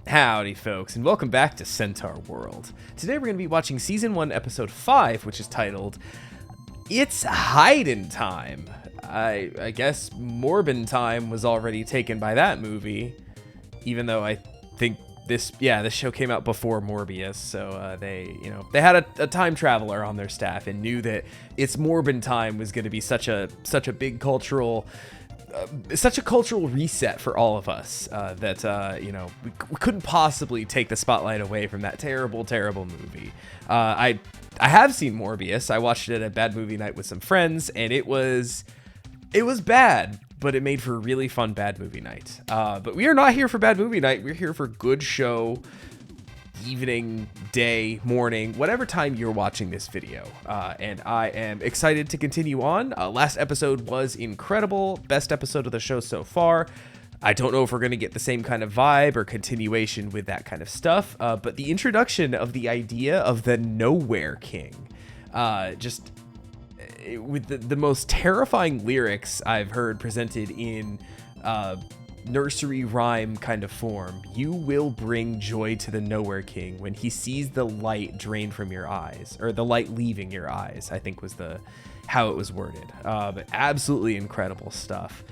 Howdy folks, and welcome back to Centaurworld. Today we're going to be watching Season 1, Episode 5, which is titled, It's Hidin' Time. I guess Morbin Time was already taken by that movie, even though I think this show came out before Morbius, so they had a time traveler on their staff and knew that It's Morbin Time was going to be such a big cultural such a cultural reset for all of us that we couldn't possibly take the spotlight away from that terrible movie. I have seen Morbius. I watched it at Bad Movie Night with some friends, and it was bad, but it made for a really fun Bad Movie Night. But we are not here for Bad Movie Night. We're here for good show, evening, day, morning, whatever time you're watching this video. And I am excited to continue on. Last episode was incredible. Best episode of the show so far. I don't know if we're going to get the same kind of vibe or continuation with that kind of stuff. But the introduction of the idea of the Nowhere King, with the most terrifying lyrics I've heard presented in nursery rhyme kind of form. You will bring joy to the Nowhere King when he sees the light drain from your eyes, or the light leaving your eyes, I think was how it was worded. But absolutely incredible stuff.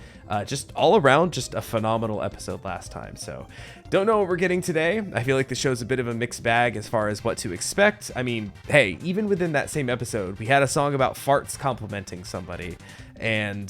Just all around, just a phenomenal episode last time. So don't know what we're getting today. I feel like the show's a bit of a mixed bag as far as what to expect. I mean, hey, even within that same episode, we had a song about farts complimenting somebody, and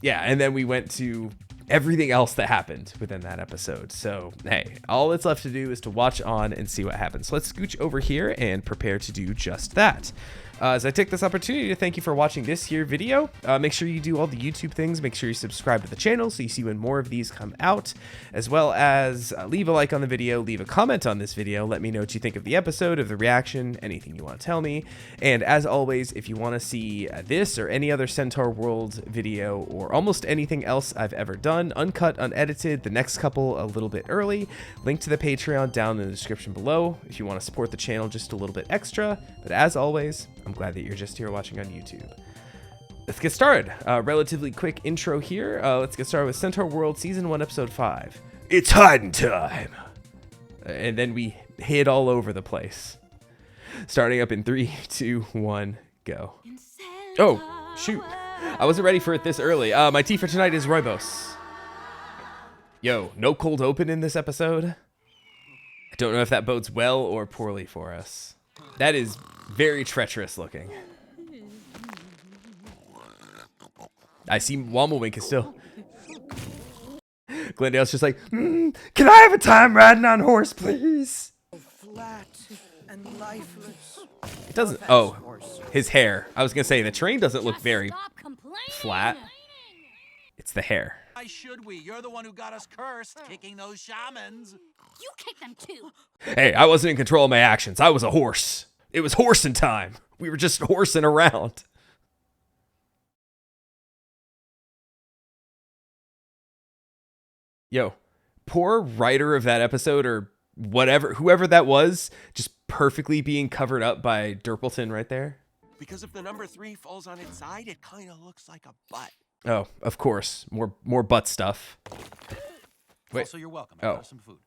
then we went to everything else that happened within that episode. So, hey, all that's left to do is to watch on and see what happens. Let's scooch over here and prepare to do just that. As I take this opportunity to thank you for watching this here video, make sure you do all the YouTube things. Make sure you subscribe to the channel so you see when more of these come out, as well as leave a like on the video, leave a comment on this video. Let me know what you think of the episode, of the reaction, anything you want to tell me. And as always, if you want to see this or any other Centaurworld video or almost anything else I've ever done, uncut, unedited, the next couple a little bit early, link to the Patreon down in the description below if you want to support the channel just a little bit extra. But as always, I'm glad that you're just here watching on YouTube. Let's get started. Relatively quick intro here. Let's get started with Centaurworld Season 1, Episode 5. It's hiding time! And then we hid all over the place. Starting up in 3, 2, 1, go. Oh, shoot. I wasn't ready for it this early. My tea for tonight is rooibos. Yo, no cold open in this episode? I don't know if that bodes well or poorly for us. That is very treacherous looking. I see Womblewink is still. Glendale's just like, can I have a time riding on horse, please? Flat and lifeless. It doesn't. Oh, his hair. I was gonna say the train doesn't look very flat. It's the hair. Why should we? You're the one who got us cursed, kicking those shamans. You kicked them too. Hey, I wasn't in control of my actions. I was a horse. It was horsing time. We were just horsing around. Yo, poor writer of that episode, or whoever that was, just perfectly being covered up by Derpleton right there. Because if the number 3 falls on its side, it kind of looks like a butt. Oh, of course. More butt stuff. Wait. Also, you're welcome. I got some food.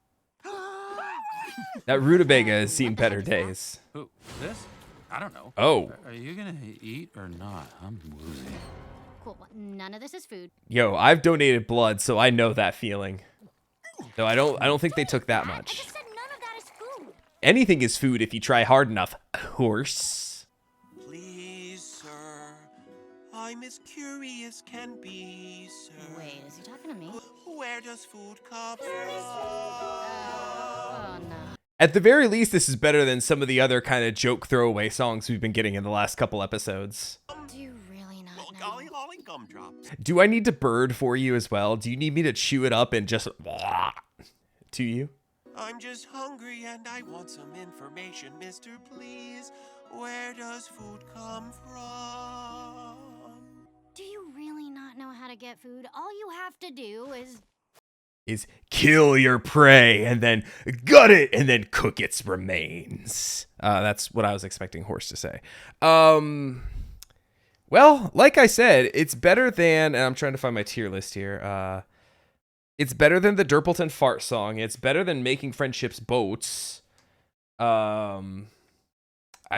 That rutabaga has seen better days. Who? This? I don't know. Oh. Are you gonna eat or not? I'm woozy. Cool. None of this is food. Yo, I've donated blood, so I know that feeling. Though I don't think they took that I much. just said none of that is food. Anything is food if you try hard enough. Horse. Please, sir. I'm as curious can be, sir. Wait, is he talking to me? Where does food come from? Oh no. At the very least, this is better than some of the other kind of joke throwaway songs we've been getting in the last couple episodes. Do you really not know? Golly holly gumdrops. Do I need to bird for you as well? Do you need me to chew it up and just to you? I'm just hungry and I want some information, mister, please. Where does food come from? Do you really not know how to get food? All you have to do is kill your prey and then gut it and then cook its remains. That's what I was expecting Horse to say. Well, like I said, it's better than, and I'm trying to find my tier list here. It's better than the Derpleton fart song. It's better than Making Friendships Boats. I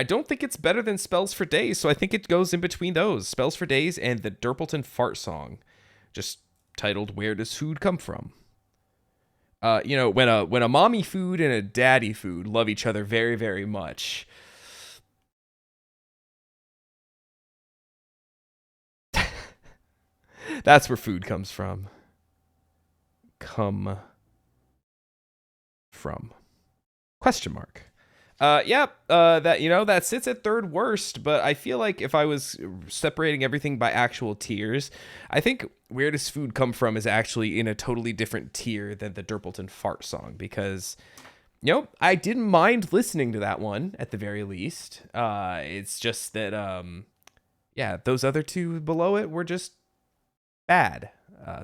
don't think it's better than Spells for Days, so I think it goes in between those. Spells for Days and the Derpleton fart song, just titled Where Does Food Come From? You know, when a mommy food and a daddy food love each other very, very much. That's where food comes from. Come from? Question mark. That sits at third worst, but I feel like if I was separating everything by actual tiers, I think Where Does Food Come From is actually in a totally different tier than the Derpleton fart song, because, you know, I didn't mind listening to that one at the very least. It's just that, those other two below it were just bad.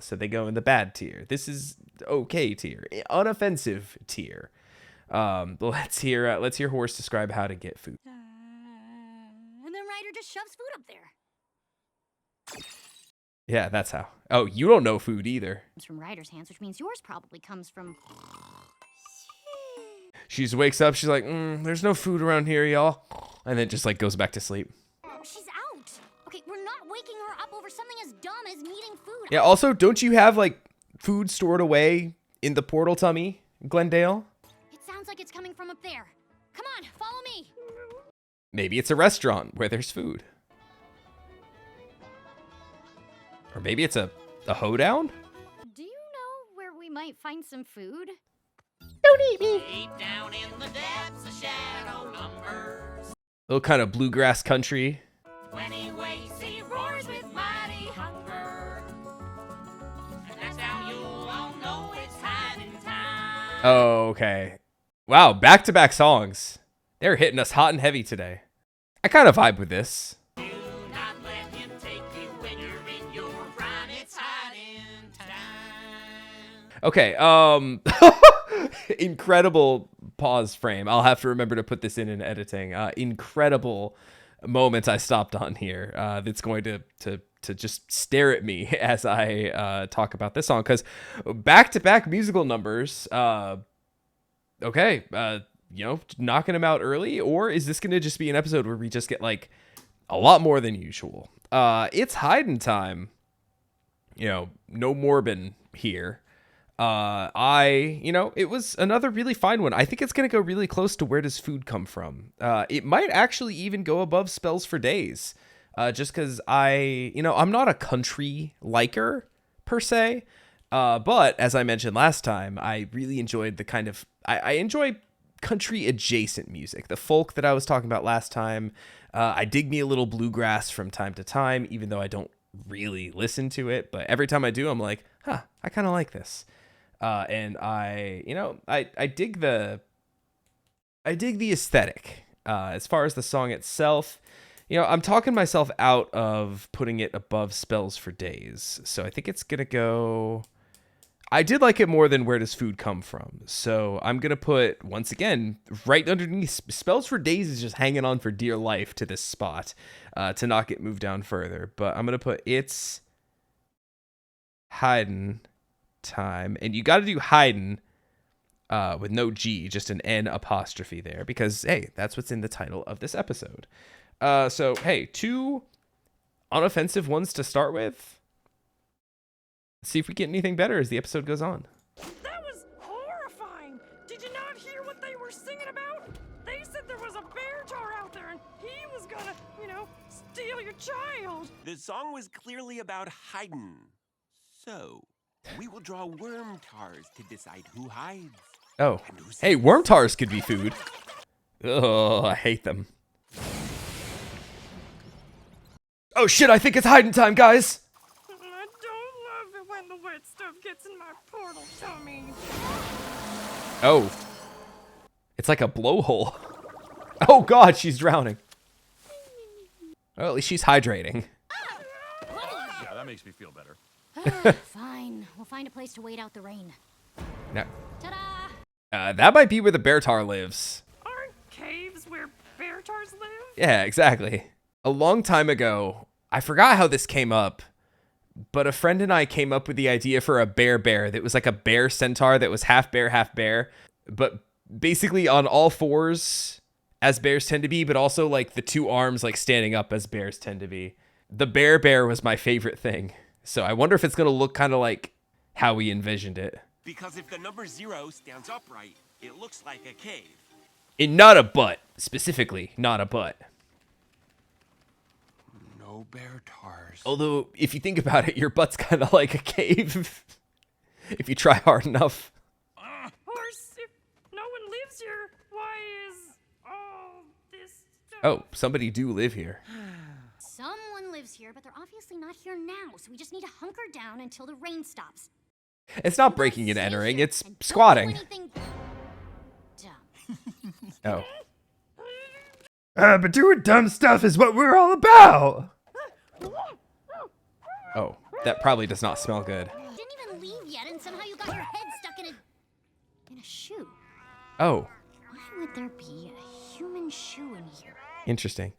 So they go in the bad tier. This is okay tier, unoffensive tier. Let's hear Horse describe how to get food. And then Ryder just shoves food up there. Yeah, that's how. Oh, you don't know food either. It's from Ryder's hands, which means yours probably comes from... She just wakes up. She's like, there's no food around here, y'all. And then just like goes back to sleep. She's out. Okay, we're not waking her up over something as dumb as needing food. Yeah, also, don't you have like food stored away in the portal tummy, Glendale? It sounds like it's coming from up there. Come on, follow me. Maybe it's a restaurant where there's food. Or maybe it's a hoedown? Do you know where we might find some food? Don't eat me. Deep down in the depths of shadow numbers. Little kind of bluegrass country. When he wakes, he roars with mighty hunger. And that's how you'll all know it's hiding time. Oh, okay. Wow, back-to-back songs. They're hitting us hot and heavy today. I kind of vibe with this. Do not let him take you when you're in your prime. It's hiding time. Okay, incredible pause frame. I'll have to remember to put this in editing. Incredible moments I stopped on here. That's going to just stare at me as I talk about this song, because back-to-back musical numbers. Okay, knocking them out early, or is this going to just be an episode where we just get like a lot more than usual? It's hiding time. No Morbin here. It was another really fine one. I think it's going to go really close to Where Does Food Come From? It might actually even go above Spells for Days, just because I'm not a country liker per se. But as I mentioned last time, I really enjoyed the kind of, I enjoy country adjacent music, the folk that I was talking about last time. I dig me a little bluegrass from time to time, even though I don't really listen to it. But every time I do, I'm like, I kind of like this. And I dig the aesthetic. As far as the song itself, I'm talking myself out of putting it above Spells for Days. So I think it's going to go... I did like it more than Where Does Food Come From? So I'm going to put, once again, right underneath. Spells for Days is just hanging on for dear life to this spot to not get moved down further. But I'm going to put It's Hiding Time. And you got to do Hiding with no G, just an N apostrophe there. Because, hey, that's what's in the title of this episode. So, hey, two unoffensive ones to start with. See if we get anything better as the episode goes on. That was horrifying! Did you not hear what they were singing about? They said there was a bear tar out there and he was gonna, steal your child. The song was clearly about hiding. So, we will draw worm tars to decide who hides. Oh, hey, worm tars could be food. Oh, I hate them. Oh shit, I think it's hiding time, guys! I don't love it when the wet stuff gets in my portal tummy. Oh. It's like a blowhole. Oh god, she's drowning. Well, at least she's hydrating. Yeah, that makes me feel better. Fine, we'll find a place to wait out the rain. No. Ta-da! That might be where the bear tar lives. Aren't caves where bear tars live? Yeah, exactly. A long time ago, I forgot how this came up, but a friend and I came up with the idea for a bear that was like a bear centaur that was half bear, but basically on all fours as bears tend to be, but also like the two arms like standing up as bears tend to be. The bear was my favorite thing. So I wonder if it's going to look kind of like how we envisioned it. Because if the number 0 stands upright, it looks like a cave. And not a butt, specifically, not a butt. No bear tars. Although, if you think about it, your butt's kind of like a cave. If you try hard enough. Horse, if no one lives here, why is all this stuff? Oh, somebody do live here. Someone lives here, but they're obviously not here now, so we just need to hunker down until the rain stops. It's not breaking and Stay entering, here it's and don't do squatting. anything dumb. Oh. But doing dumb stuff is what we're all about. Oh, that probably does not smell good. You didn't even leave yet, and somehow you got your head stuck in a shoe. Oh, Why would there be a human shoe in here? interesting.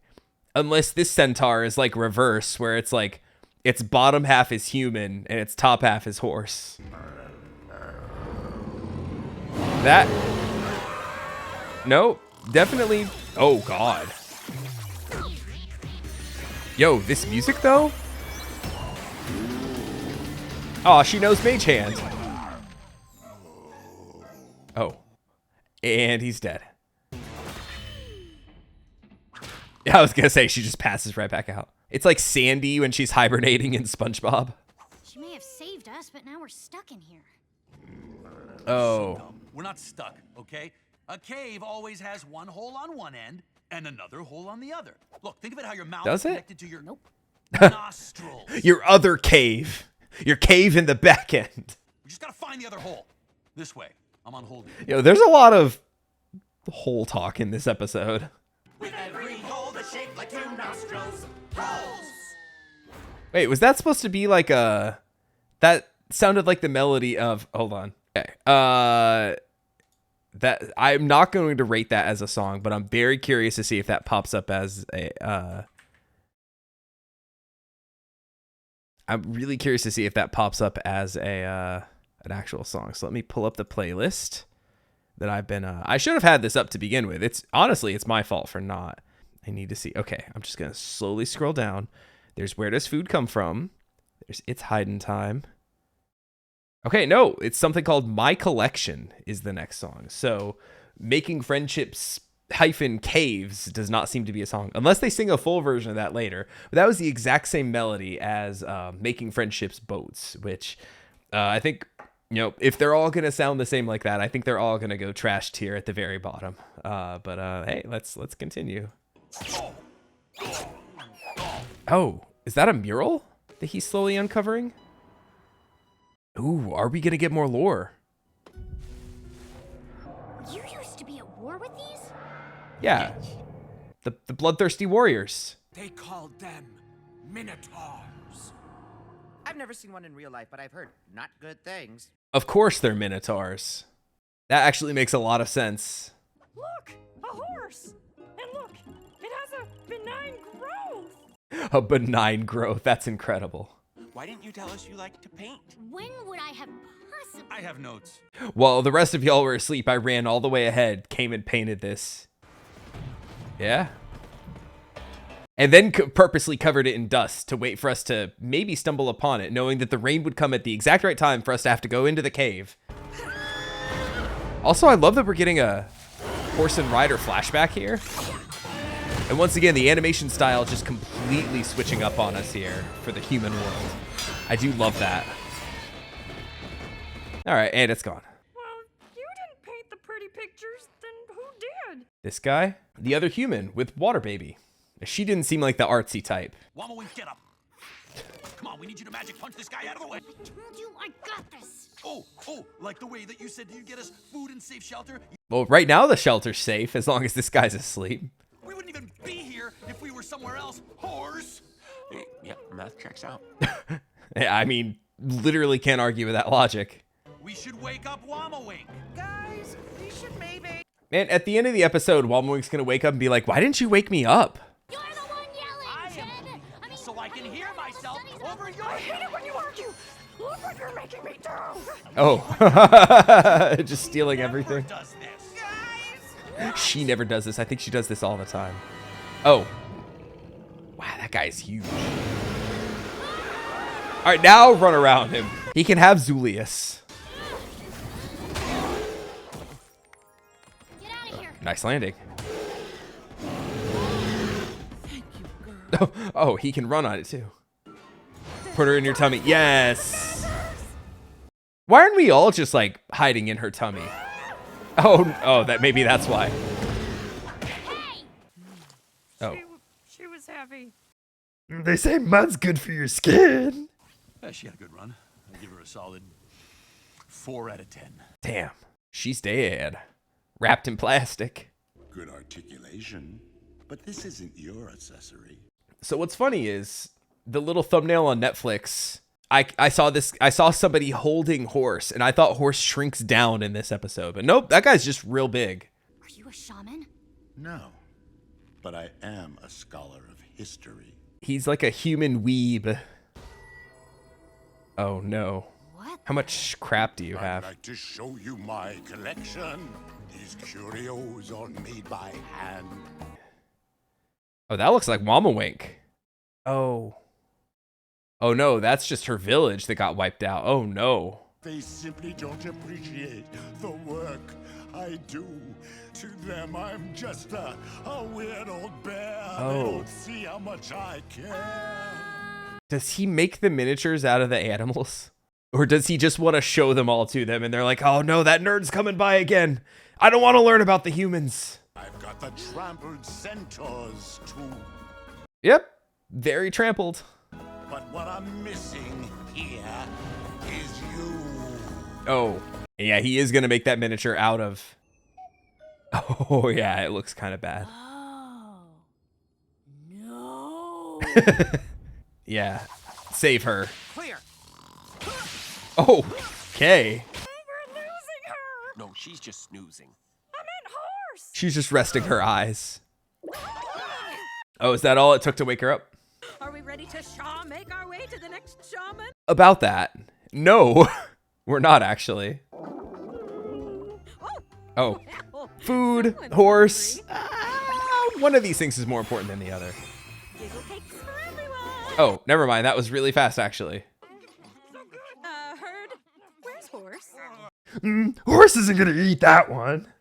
Unless this centaur is like reverse, where it's like its bottom half is human and its top half is horse. That. No, definitely. Oh, God. Yo, this music, though? Oh, she knows Mage Hand. Oh. And he's dead. Yeah, I was gonna say, she just passes right back out. It's like Sandy when she's hibernating in SpongeBob. She may have saved us, but now we're stuck in here. Oh. We're not stuck, okay? A cave always has one hole on one end and another hole on the other. Look, think of it how your mouth Does is it? connected to your nostrils. Your other cave. Your cave in the back end. We just gotta find the other hole. This way. I'm on hold. Yo, there's a lot of hole talk in this episode. With every hole that's shaped like 2 nostrils. Holes! Wait, was that supposed to be like a... That sounded like the melody of... Hold on. Okay. That I'm not going to rate that as a song, but I'm very curious to see if that pops up as a... I'm really curious to see if that pops up as a an actual song. So let me pull up the playlist that I've been... I should have had this up to begin with. It's honestly, it's my fault for not. I need to see. Okay, I'm just going to slowly scroll down. There's Where Does Food Come From? There's It's Hiding Time. Okay, no, it's something called My Collection is the next song. So Making Friendships -Caves does not seem to be a song, unless they sing a full version of that later. But that was the exact same melody as Making Friendships Boats, which I think, you know, if they're all going to sound the same like that, I think they're all going to go trash tier at the very bottom. But hey, let's continue. Oh, is that a mural that he's slowly uncovering? Ooh, are we going to get more lore? You used to be at war with these? Yeah. The bloodthirsty warriors. They called them Minotaurs. I've never seen one in real life, but I've heard not good things. Of course they're minotaurs. That actually makes a lot of sense. Look, a horse! And look, it has a benign growth! A benign growth. That's incredible. Why didn't you tell us you like to paint? When would I have possibly... I have notes. While the rest of y'all were asleep, I ran all the way ahead, came and painted this. Yeah. And then purposely covered it in dust to wait for us to maybe stumble upon it, knowing that the rain would come at the exact right time for us to have to go into the cave. Also, I love that we're getting a horse and rider flashback here. And once again, the animation style just completely switching up on us here for the human world. I do love that. All right, and it's gone. Well, you didn't paint the pretty pictures, then who did? This guy, the other human with Water Baby. She didn't seem like the artsy type. Wama Wink, get up. Come on, we need you to magic punch this guy out of the way. I told you I got this. Oh, like the way that you said you'd get us food and safe shelter? Well, right now the shelter's safe as long as this guy's asleep. We wouldn't even be here if we were somewhere else. Horse! Yep, math checks out. Yeah, I mean, literally can't argue with that logic. We should wake up Wama Wink. Guys, we should maybe... Man, at the end of the episode, Walmowink's gonna wake up and be like, why didn't you wake me up? You're the one yelling, I Jed! am I mean, so I can hear myself Sunny's not over I your hate it when you You're making me do. Oh, just stealing everything. Does this? She never does this. I think she does this all the time. Oh. Wow, that guy's huge. All right, now run around him. He can have Zulius. Get out of here. Nice landing. Oh, he can run on it too. Put her in your tummy. Yes. Why aren't we all just like hiding in her tummy? Oh, maybe that's why. Hey! Oh. She was heavy. They say mud's good for your skin. Yeah, she had a good run. I give her a solid 4 out of 10. Damn, she's dead. Wrapped in plastic. Good articulation, but this isn't your accessory. So what's funny is the little thumbnail on Netflix. I saw somebody holding Horse, and I thought Horse shrinks down in this episode, but nope, that guy's just real big. Are you a shaman? No, but I am a scholar of history. He's like a human weeb. Oh no. What? How much crap do you I'd have? like to show you my collection. These curios are made by hand. Oh, that looks like Mama Wink. Oh. Oh no, that's just her village that got wiped out. Oh no. They simply don't appreciate the work I do. To them, I'm just a weird old bear. Oh. They don't see how much I care. Does he make the miniatures out of the animals? Or does he just want to show them all to them and they're like, oh no, that nerd's coming by again. I don't want to learn about the humans. I've got the trampled centaurs too. Yep, very trampled. But what I'm missing here is you. Oh, yeah, he is going to make that miniature out of... Oh, yeah, it looks kind of bad. Oh. No. Yeah, save her. Clear. Oh, okay. We're losing her. No, she's just snoozing. I meant Horse. She's just resting her eyes. Oh, is that all it took to wake her up? Are we ready to make our way to the next shaman? About that. No, we're not actually. Oh, food, horse. One of these things is more important than the other. Giggle cakes for everyone. Oh, never mind. That was really fast, actually. Herd, where's Horse? Horse isn't gonna eat that one.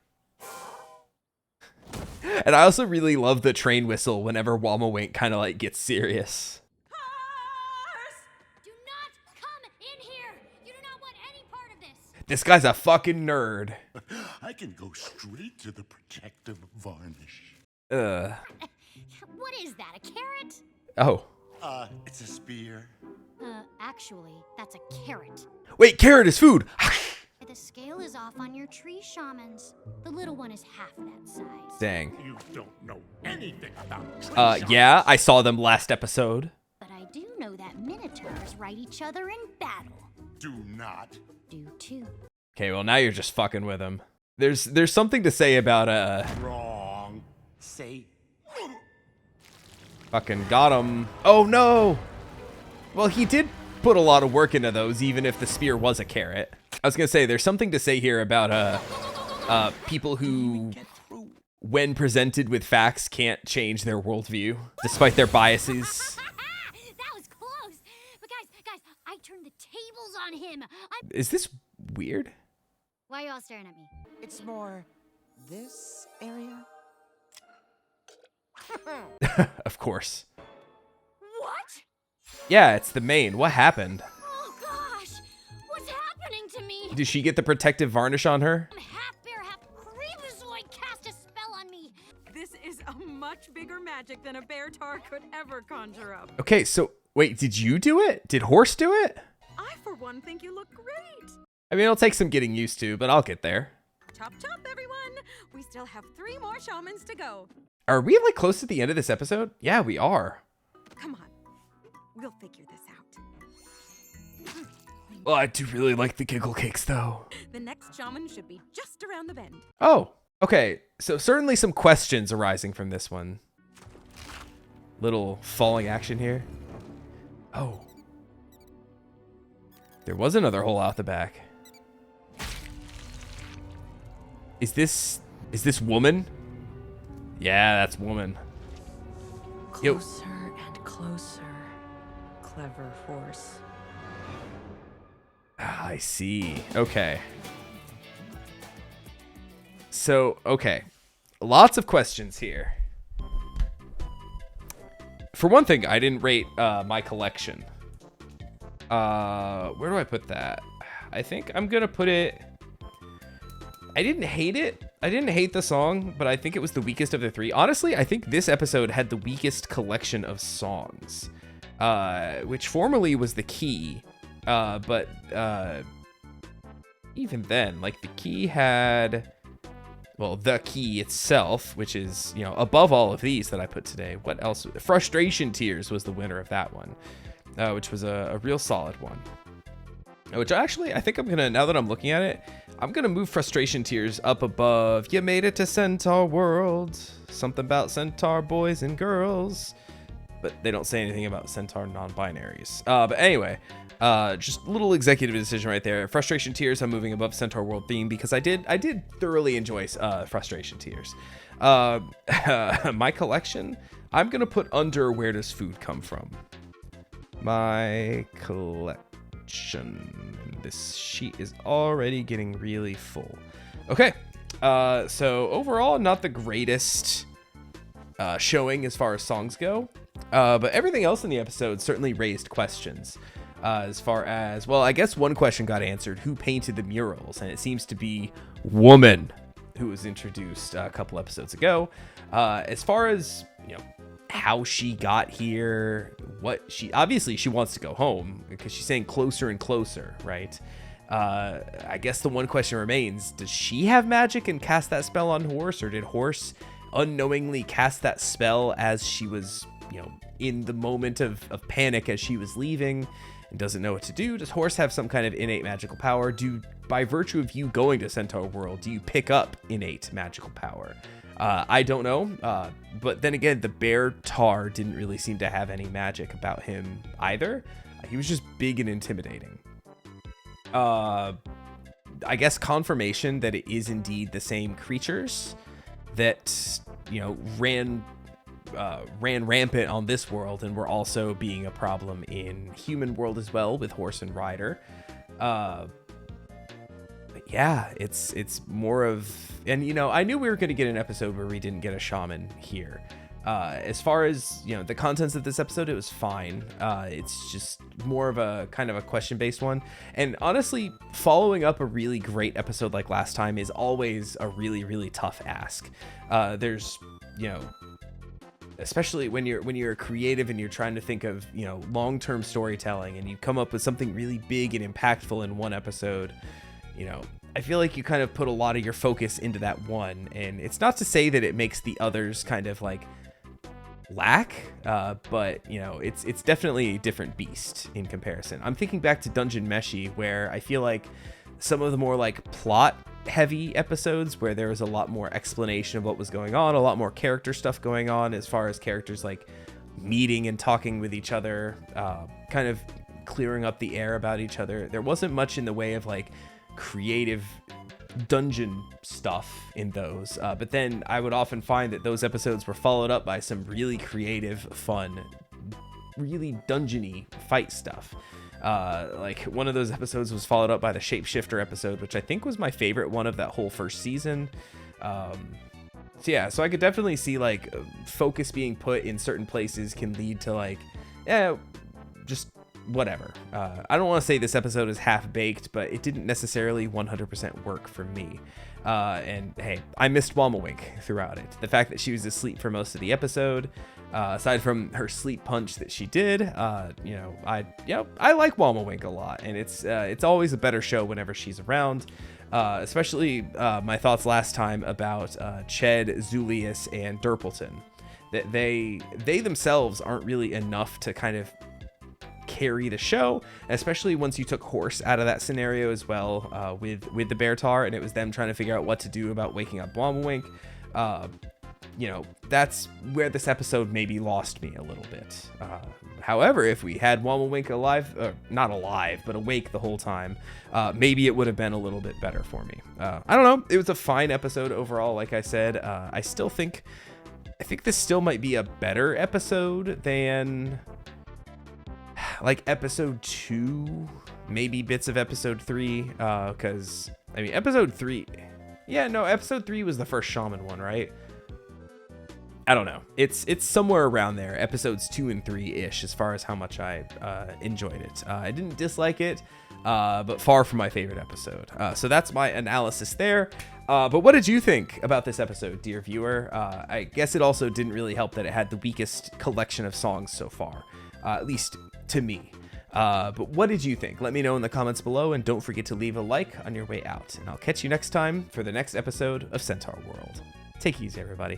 And I also really love the train whistle whenever Wamawink kind of like gets serious. Horse! Do not come in here. You do not want any part of this. This guy's a fucking nerd. I can go straight to the protective varnish. What is that, a carrot? Oh. It's a spear. Actually, that's a carrot. Wait, carrot is food. The scale is off on your tree shamans. The little one is half that size. Dang. You don't know anything about Yeah, I saw them last episode. But I do know that minotaurs ride each other in battle. Do not. Do too. Okay, well now you're just fucking with him. There's something to say about Wrong. Say, fucking got him. Oh no. Well, he did put a lot of work into those, even if the spear was a carrot. I was gonna say there's something to say here about people who, when presented with facts, can't change their worldview despite their biases. That was close. But guys, I turned the tables on him. Is this weird? Why are you all staring at me? It's more this area. Of course. What? Yeah, it's the main. What happened? Oh gosh, what's happening to me? Did she get the protective varnish on her? I'm half bear, half creepazoid. Cast a spell on me. This is a much bigger magic than a bear tar could ever conjure up. Okay, so wait, did you do it? Did Horse do it? I, for one, think you look great. I mean, it'll take some getting used to, but I'll get there. Chop chop, everyone. We still have 3 more shamans to go. Are we like close to the end of this episode? Yeah, we are. Come on. We'll figure this out. Well, I do really like the giggle cakes, though. The next shaman should be just around the bend. Oh, okay. So certainly some questions arising from this one. Little falling action here. Oh. There was another hole out the back. Is this woman? Yeah, that's woman. Yo. Closer and closer, clever horse. I see. Okay. So, okay. Lots of questions here. For one thing, I didn't rate my collection. Where do I put that? I think I'm gonna put it... I didn't hate it. I didn't hate the song, but I think it was the weakest of the three. Honestly, I think this episode had the weakest collection of songs, which formerly was the key. But even then, like, the key had... Well, the key itself, which is, you know, above all of these that I put today. What else? Frustration Tears was the winner of that one, which was a real solid one. Which actually, I think I'm gonna, now that I'm looking at it, I'm gonna move Frustration Tears up above You Made It to Centaurworld. Something about centaur boys and girls. But they don't say anything about centaur non-binaries. But anyway, just a little executive decision right there. Frustration Tears, I'm moving above Centaurworld theme because I did thoroughly enjoy Frustration Tears. My collection, I'm gonna put under Where Does Food Come From? My collection. This sheet is already getting really full. Okay, so overall, not the greatest showing as far as songs go. But everything else in the episode certainly raised questions. As far as, well, I guess one question got answered. Who painted the murals? And it seems to be Woman, who was introduced a couple episodes ago. As far as, you know, how she got here, obviously she wants to go home because she's saying closer and closer, right? I guess the one question remains, does she have magic and cast that spell on Horse, or did Horse unknowingly cast that spell as she was, you know, in the moment of panic as she was leaving and doesn't know what to do? Does Horse have some kind of innate magical power? By virtue of you going to Centaurworld, do you pick up innate magical power? I don't know, but then again, the bear tar didn't really seem to have any magic about him either. He was just big and intimidating. I guess confirmation that it is indeed the same creatures that, you know, ran rampant on this world and were also being a problem in human world as well with Horse and Rider. Yeah, it's more of, and you know, I knew we were going to get an episode where we didn't get a shaman here. As far as, you know, the contents of this episode, it was fine. It's just more of a kind of a question-based one. And honestly, following up a really great episode like last time is always a really, really tough ask. There's, you know, especially when you're creative and you're trying to think of, you know, long-term storytelling, and you come up with something really big and impactful in one episode, you know, I feel like you kind of put a lot of your focus into that one. And it's not to say that it makes the others kind of like lack, but you know, it's definitely a different beast in comparison. I'm thinking back to Dungeon Meshi, where I feel like some of the more like plot heavy episodes where there was a lot more explanation of what was going on, a lot more character stuff going on as far as characters like meeting and talking with each other, kind of clearing up the air about each other. There wasn't much in the way of like creative dungeon stuff in those, but then I would often find that those episodes were followed up by some really creative, fun, really dungeony fight stuff. Like one of those episodes was followed up by the Shapeshifter episode, which I think was my favorite one of that whole first season. So yeah, so I could definitely see like focus being put in certain places can lead to like, just whatever. I don't want to say this episode is half-baked, but it didn't necessarily 100% work for me. And hey, I missed Womawink throughout it. The fact that she was asleep for most of the episode, aside from her sleep punch that she did, you know, I like Womawink a lot, and it's always a better show whenever she's around. Especially my thoughts last time about Ched, Zulius, and Derpleton. That they themselves aren't really enough to kind of carry the show, especially once you took Horse out of that scenario as well, with the bear tar, and it was them trying to figure out what to do about waking up Womawink. You know, that's where this episode maybe lost me a little bit. However, if we had Womblewink alive, not alive, but awake the whole time, maybe it would have been a little bit better for me. I don't know. It was a fine episode overall. Like I said, I think this still might be a better episode than like episode 2, maybe bits of episode 3, because I mean episode 3, episode 3 was the first shaman one, right? I don't know. It's somewhere around there, episodes 2 and 3-ish, as far as how much I enjoyed it. I didn't dislike it, but far from my favorite episode. So that's my analysis there. But what did you think about this episode, dear viewer? I guess it also didn't really help that it had the weakest collection of songs so far, at least to me. But what did you think? Let me know in the comments below, and don't forget to leave a like on your way out. And I'll catch you next time for the next episode of Centaurworld. Take it easy, everybody.